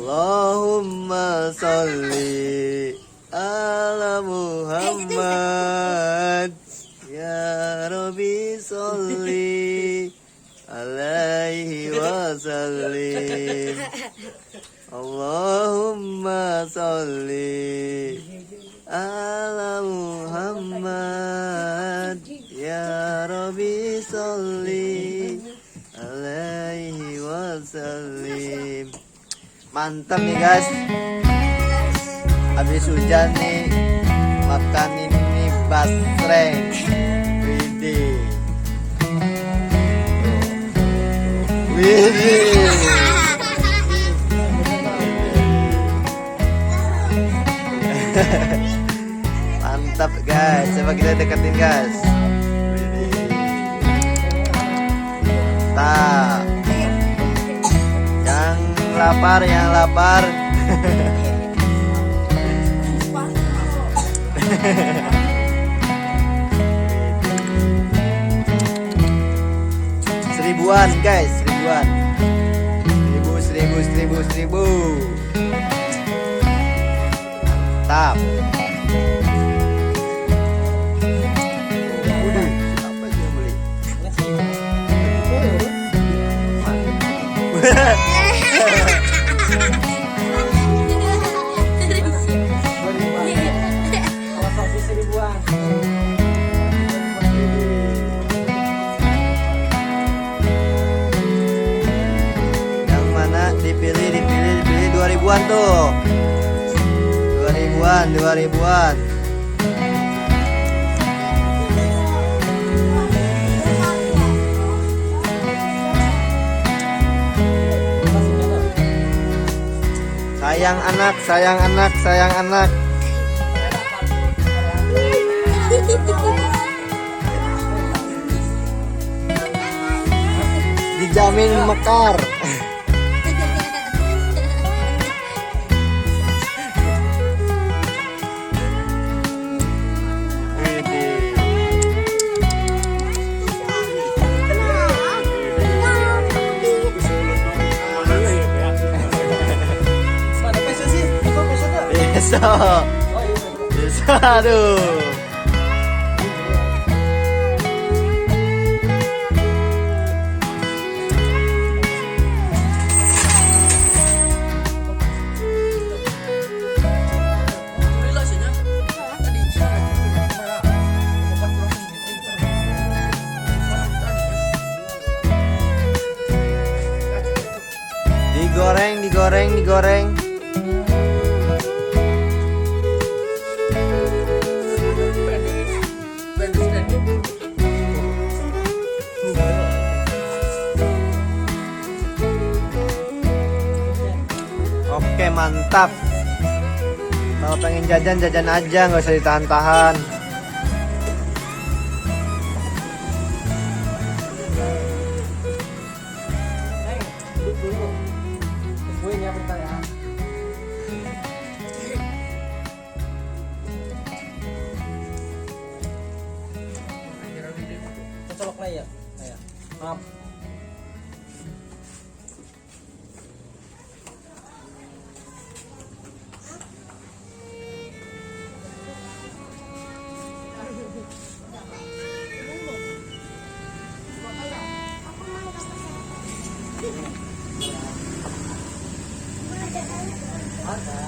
Allahumma sholli ala Muhammad. Ya Rabbi sholli alaihi wasallim. Allahumma sholli ala Muhammad. Ya Rabbi sholli alaihi wasallim. Mantap nih guys, habis hujan nih makan ini basreng. Widih, widih. Mantap guys, coba kita deketin guys. Widih. Tak, yang lapar. Seribuan guys, seribuan. Seribu. Mantap. Waduh, siapa sih yang beli? Yang mana dipilih 2000-an tuh. 2000-an. Sayang anak. Dijamin mekar. Bisa, aduh. Digoreng. Oke, mantap. Kalau pengen jajan aja, nggak usah ditahan-tahan. Maaf. Ada.